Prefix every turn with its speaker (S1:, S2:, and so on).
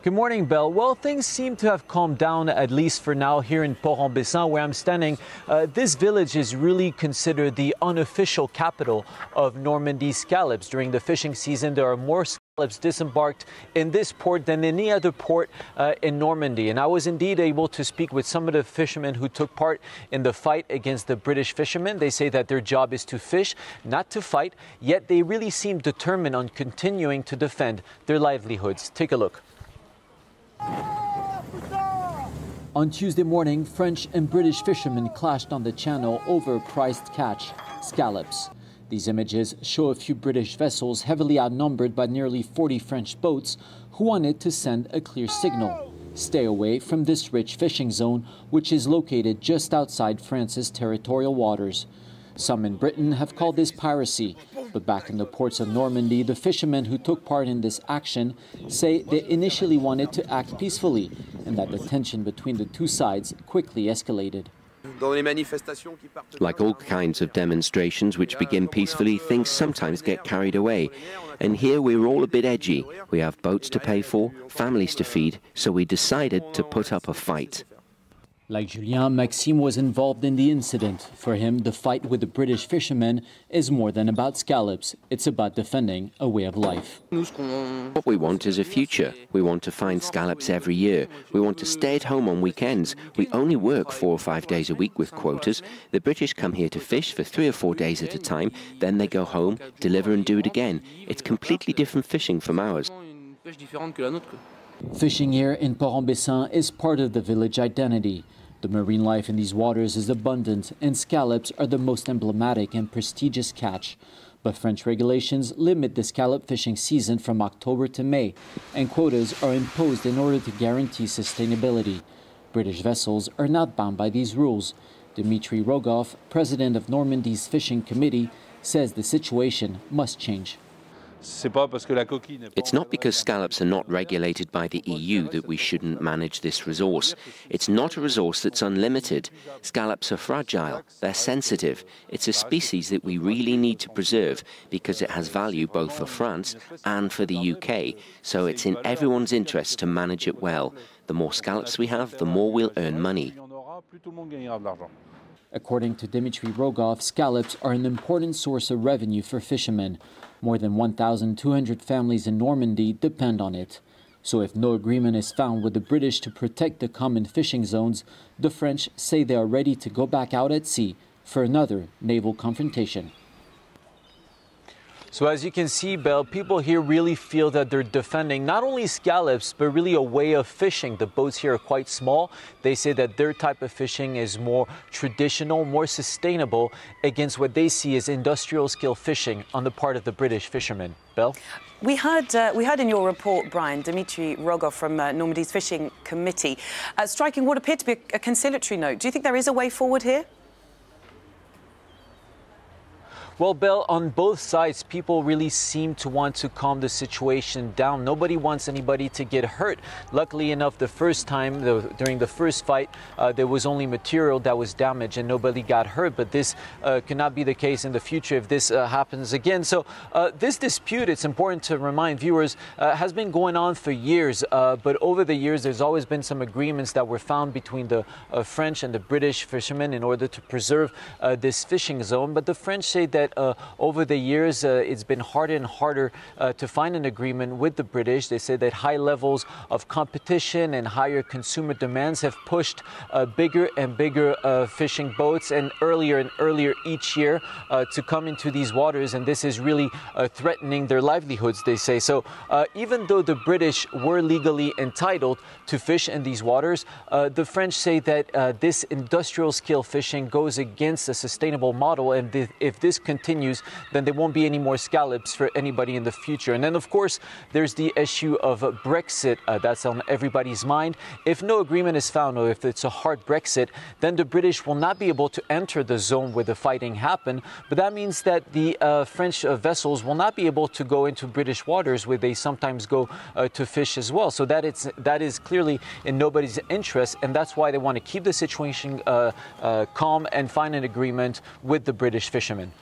S1: Good morning, Belle. Well, things seem to have calmed down, at least for now, here in Port-En-Bessin, where I'm standing. This village is really considered the unofficial capital of Normandy scallops. During the fishing season, there are more scallops disembarked in this port than any other port in Normandy. And I was indeed able to speak with some of the fishermen who took part in the fight against the British fishermen. They say that their job is to fish, not to fight, yet they really seem determined on continuing to defend their livelihoods. Take a look. On Tuesday morning, French and British fishermen clashed on the channel over a prized catch, scallops. These images show a few British vessels heavily outnumbered by nearly 40 French boats who wanted to send a clear signal. Stay away from this rich fishing zone, which is located just outside France's territorial waters. Some in Britain have called this piracy, but back in the ports of Normandy, the fishermen who took part in this action say they initially wanted to act peacefully and that the tension between the two sides quickly escalated.
S2: Like all kinds of demonstrations which begin peacefully, things sometimes get carried away. And here we were all a bit edgy. We have boats to pay for, families to feed, so we decided to put up a fight.
S1: Like Julien, Maxime was involved in the incident. For him, the fight with the British fishermen is more than about scallops. It's about defending a way of life.
S2: What we want is a future. We want to find scallops every year. We want to stay at home on weekends. We only work 4 or 5 days a week with quotas. The British come here to fish for 3 or 4 days at a time. Then they go home, deliver and do it again. It's completely different fishing from ours.
S1: Fishing here in Port-En-Bessin is part of the village identity. The marine life in these waters is abundant, and scallops are the most emblematic and prestigious catch. But French regulations limit the scallop fishing season from October to May, and quotas are imposed in order to guarantee sustainability. British vessels are not bound by these rules. Dmitry Rogoff, president of Normandy's fishing committee, says the situation must change.
S2: It's not because scallops are not regulated by the EU that we shouldn't manage this resource. It's not a resource that's unlimited. Scallops are fragile, they're sensitive. It's a species that we really need to preserve because it has value both for France and for the UK. So it's in everyone's interest to manage it well. The more scallops we have, the more we'll earn money.
S1: According to Dmitry Rogoff, scallops are an important source of revenue for fishermen. More than 1,200 families in Normandy depend on it. So if no agreement is found with the British to protect the common fishing zones, the French say they are ready to go back out at sea for another naval confrontation. So as you can see, Belle, people here really feel that they're defending not only scallops, but really a way of fishing. The boats here are quite small. They say that their type of fishing is more traditional, more sustainable against what they see as industrial scale fishing on the part of the British fishermen. Belle?
S3: We heard in your report, Brian, Dmitry Rogoff from Normandy's Fishing Committee, striking what appeared to be a conciliatory note. Do you think there is a way forward here?
S1: Well, Belle, on both sides, people really seem to want to calm the situation down. Nobody wants anybody to get hurt. Luckily enough, the first time, during the first fight, there was only material that was damaged and nobody got hurt. But this cannot be the case in the future if this happens again. So this dispute, it's important to remind viewers, has been going on for years. But over the years, there's always been some agreements that were found between the French and the British fishermen in order to preserve this fishing zone. But the French say that over the years, it's been harder and harder to find an agreement with the British. They say that high levels of competition and higher consumer demands have pushed bigger and bigger fishing boats and earlier each year to come into these waters. And this is really threatening their livelihoods, they say. So even though the British were legally entitled to fish in these waters, the French say that this industrial scale fishing goes against a sustainable model. And if this continues, then there won't be any more scallops for anybody in the future. And then, of course, there's the issue of Brexit that's on everybody's mind. If no agreement is found, or if it's a hard Brexit, then the British will not be able to enter the zone where the fighting happened. But that means that the French vessels will not be able to go into British waters where they sometimes go to fish as well. So that is clearly in nobody's interest, and that's why they want to keep the situation calm and find an agreement with the British fishermen.